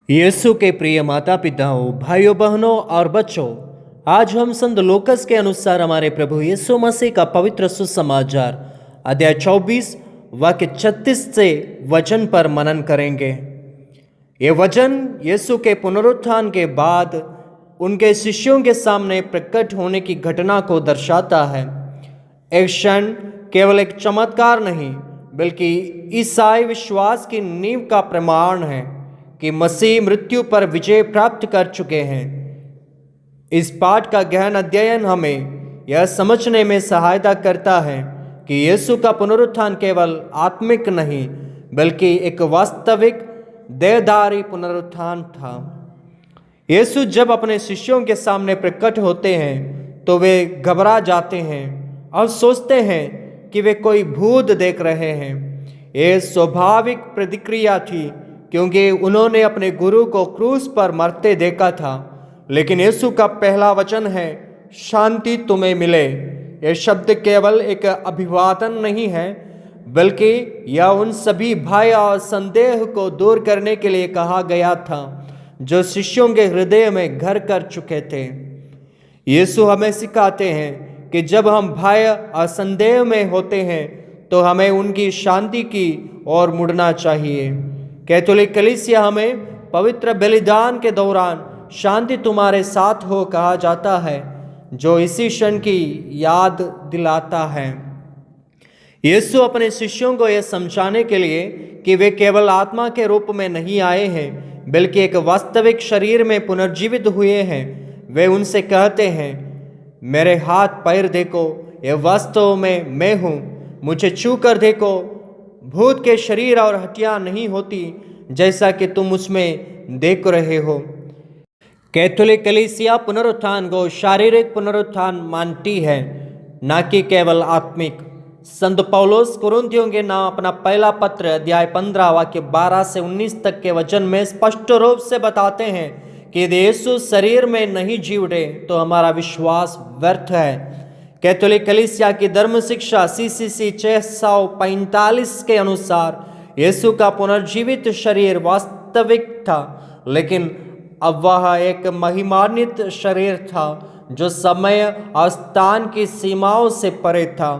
यीशु के प्रिय माता पिताओं, भाइयों बहनों और बच्चों, आज हम संत लूकस के अनुसार हमारे प्रभु यीशु मसीह का पवित्र सुसमाचार अध्याय 24 वाक्य 36 से वचन पर मनन करेंगे। ये वचन यीशु के पुनरुत्थान के बाद उनके शिष्यों के सामने प्रकट होने की घटना को दर्शाता है। एक क्षण केवल एक चमत्कार नहीं, बल्कि ईसाई विश्वास की नींव का प्रमाण है कि मसीह मृत्यु पर विजय प्राप्त कर चुके हैं। इस पाठ का गहन अध्ययन हमें यह समझने में सहायता करता है कि यीशु का पुनरुत्थान केवल आत्मिक नहीं, बल्कि एक वास्तविक देहधारी पुनरुत्थान था। यीशु जब अपने शिष्यों के सामने प्रकट होते हैं तो वे घबरा जाते हैं और सोचते हैं कि वे कोई भूत देख रहे हैं। यह स्वाभाविक प्रतिक्रिया थी, क्योंकि उन्होंने अपने गुरु को क्रूस पर मरते देखा था। लेकिन यीशु का पहला वचन है, शांति तुम्हें मिले। यह शब्द केवल एक अभिवादन नहीं है, बल्कि यह उन सभी भय और संदेह को दूर करने के लिए कहा गया था जो शिष्यों के हृदय में घर कर चुके थे। यीशु हमें सिखाते हैं कि जब हम भय और संदेह में होते हैं तो हमें उनकी शांति की ओर मुड़ना चाहिए। कैथोलिक कलीसिया हमें पवित्र बलिदान के दौरान शांति तुम्हारे साथ हो कहा जाता है, जो इसी क्षण की याद दिलाता है। यीशु अपने शिष्यों को यह समझाने के लिए कि वे केवल आत्मा के रूप में नहीं आए हैं, बल्कि एक वास्तविक शरीर में पुनर्जीवित हुए हैं। वे उनसे कहते हैं, मेरे हाथ पैर देखो, यह वास्तव में मैं हूँ, मुझे छू कर देखो। भूत के शरीर और हड्डियां नहीं होती जैसा कि तुम उसमें देख रहे हो। कैथोलिक कलीसिया पुनरुत्थान को शारीरिक पुनरुत्थान मानती है, न कि केवल आत्मिक। संत पौलुस कुरिन्थियों के नाम अपना पहला पत्र अध्याय 15 वाक्य 12 से 19 तक के वचन में स्पष्ट रूप से बताते हैं कि यदि यीशु शरीर में नहीं जी उठे तो हमारा विश्वास व्यर्थ है। कैथोलिक कलीसिया की धर्म शिक्षा CCC 645 के अनुसार यीशु का पुनर्जीवित शरीर वास्तविक था, लेकिन अब वह एक महिमान्वित शरीर था जो समय और स्थान की सीमाओं से परे था।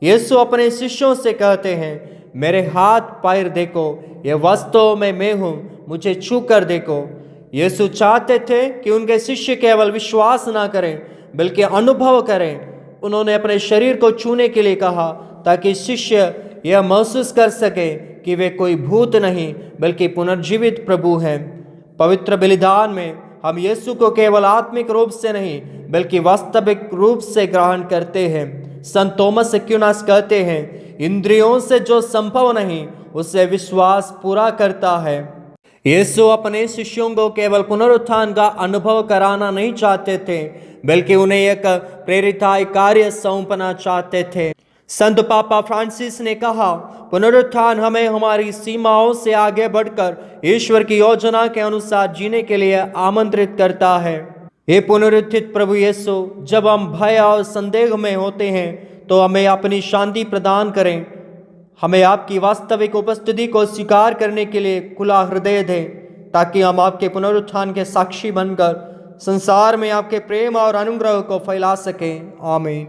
यीशु अपने शिष्यों से कहते हैं, मेरे हाथ पैर देखो, यह वास्तव में मैं हूँ, मुझे छू कर देखो। यीशु चाहते थे कि उनके शिष्य केवल विश्वास ना करें, बल्कि अनुभव करें। उन्होंने अपने शरीर को छूने के लिए कहा ताकि शिष्य यह महसूस कर सके कि वे कोई भूत नहीं, बल्कि पुनर्जीवित प्रभु हैं। पवित्र बलिदान में हम यीशु को केवल आत्मिक रूप से नहीं, बल्कि वास्तविक रूप से ग्रहण करते हैं। संत थॉमस एक्विनास कहते हैं, इंद्रियों से जो संभव नहीं, उससे विश्वास पूरा करता है। यीशु अपने शिष्यों को केवल पुनरुत्थान का अनुभव कराना नहीं चाहते थे, बल्कि उन्हें एक प्रेरिताई कार्य सौंपना चाहते थे। संत पापा फ्रांसिस ने कहा, पुनरुत्थान हमें हमारी सीमाओं से आगे बढ़कर ईश्वर की योजना के अनुसार जीने के लिए आमंत्रित करता है। हे पुनरुत्थित प्रभु यीशु, जब हम भय और संदेह में होते हैं तो हमें अपनी शांति प्रदान करें। हमें आपकी वास्तविक उपस्थिति को स्वीकार करने के लिए खुला हृदय दें, ताकि हम आपके पुनरुत्थान के साक्षी बनकर संसार में आपके प्रेम और अनुग्रह को फैला सकें। आमीन।